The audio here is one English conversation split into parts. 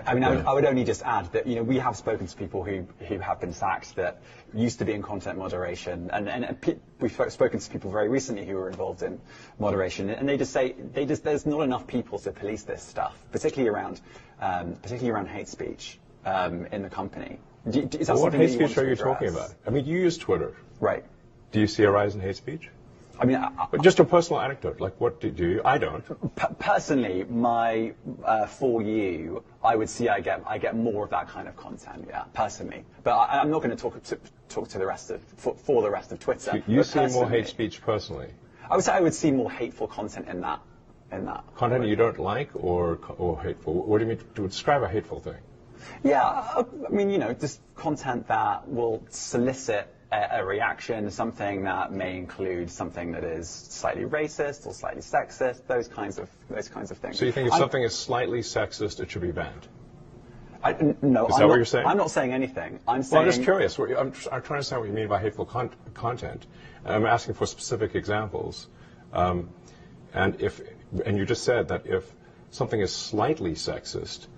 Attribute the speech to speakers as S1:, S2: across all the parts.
S1: I mean, I would only just add that, we have spoken to people who have been sacked that used to be in content moderation, and we've spoken to people very recently who were involved in moderation, and they just say there's not enough people to police this stuff, particularly around hate speech in the company.
S2: What hate speech are you talking about? I mean, you use Twitter.
S1: Right.
S2: Do you see a rise in hate speech?
S1: I mean,
S2: just a personal anecdote. Like, what do you? I don't.
S1: Personally, for you, I would see I get more of that kind of content. Yeah, personally, but I'm not going to talk to the rest of for the rest of Twitter.
S2: So you see more hate speech personally?
S1: I would say I would see more hateful content in that.
S2: Content you don't like, or hateful? What do you mean to describe a hateful thing?
S1: Yeah, I mean, just content that will solicit a reaction, something that may include something that is slightly racist or slightly sexist, those kinds of things.
S2: So you think if something is slightly sexist, it should be banned?
S1: No,
S2: is that what you're saying?
S1: I'm not saying anything. I'm
S2: just curious. I'm trying to understand what you mean by hateful content. I'm asking for specific examples. And you just said that if something is slightly sexist,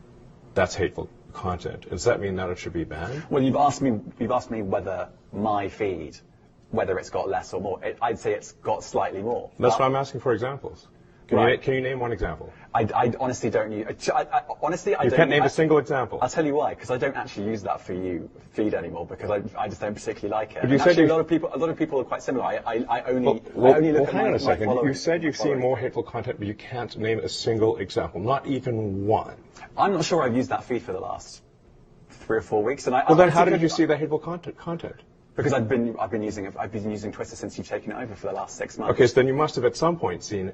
S2: that's hateful content. Does that mean that it should be banned?
S1: Well, you've asked me whether my feed, whether it's got less or more. I'd say it's got slightly more.
S2: That's why I'm asking for examples. Can you name one example?
S1: I honestly don't use. Honestly, I
S2: don't. You can't name a single example.
S1: I'll tell you why. Because I don't actually use that feed anymore. Because I just don't particularly like it.
S2: But you said
S1: a lot of people are quite similar. I only look at
S2: hang on a second.
S1: You
S2: said you've seen more hateful content, but you can't name a single example, not even one.
S1: I'm not sure I've used that feed for the last 3 or 4 weeks. And
S2: then how did you see the hateful content?
S1: Because I've been using Twitter since you've taken it over for the last 6 months.
S2: Okay, so then you must have at some point seen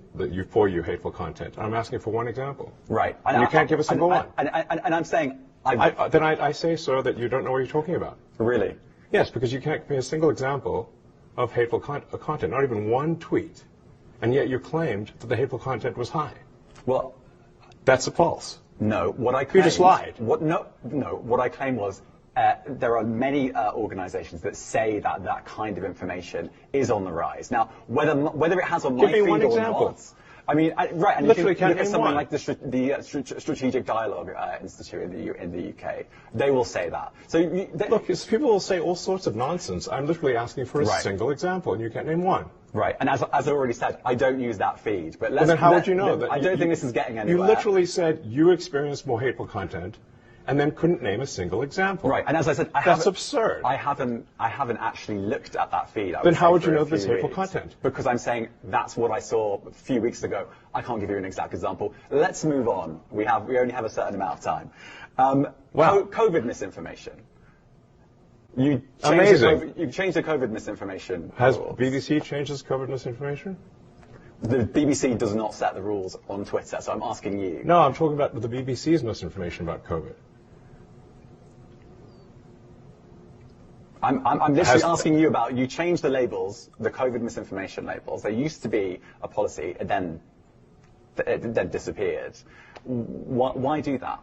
S2: for you hateful content. I'm asking for one example.
S1: Right.
S2: And you can't give a single one.
S1: And I'm saying...
S2: Then I say, sir, that you don't know what you're talking about.
S1: Really?
S2: Yes, because you can't give me a single example of hateful content, not even one tweet. And yet you claimed that the hateful content was high.
S1: Well...
S2: That's false.
S1: No, what I claimed...
S2: You just lied.
S1: What I claimed was... there are many organizations that say that kind of information is on the rise. Now, whether it has on my feed or not, I mean, right, and
S2: literally
S1: you can look at someone like the Strategic Dialogue Institute in the UK. They will say that. So
S2: look, people will say all sorts of nonsense. I'm literally asking for a single example, and you can't name one.
S1: Right, and as I already said, I don't use that feed. But
S2: then how would you know that?
S1: I don't think this is getting anywhere.
S2: You literally said you experienced more hateful content, and then couldn't name a single example.
S1: Right, and as I said,
S2: that's absurd.
S1: I haven't actually looked at that feed.
S2: Then how would you know there's hateful content?
S1: Because I'm saying that's what I saw a few weeks ago. I can't give you an exact example. Let's move on. We only have a certain amount of time. COVID misinformation. You changed the COVID misinformation.
S2: Has BBC changed its COVID misinformation?
S1: The BBC does not set the rules on Twitter, so I'm asking you.
S2: No, I'm talking about the BBC's misinformation about COVID.
S1: I'm literally asking you about, you changed the labels, the COVID misinformation labels. There used to be a policy, it then disappeared. Why do that?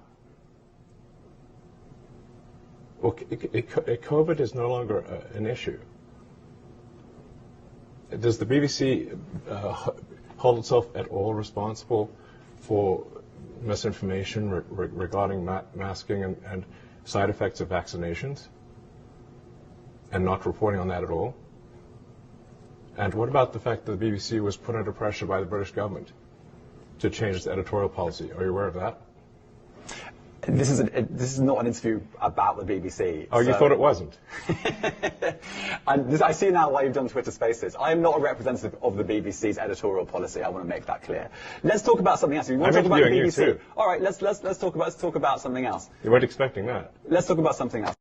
S2: Well, COVID is no longer an issue. Does the BBC hold itself at all responsible for misinformation regarding masking and side effects of vaccinations? And not reporting on that at all? And what about the fact that the BBC was put under pressure by the British government to change its editorial policy? Are you aware of that?
S1: This is not an interview about the BBC.
S2: Oh, you thought it wasn't?
S1: I see now why you've done Twitter Spaces. I am not a representative of the BBC's editorial policy. I want to make that clear. Let's talk about something else. You want to talk about the BBC?
S2: You too.
S1: All right, let's talk about something else.
S2: You weren't expecting that.
S1: Let's talk about something else.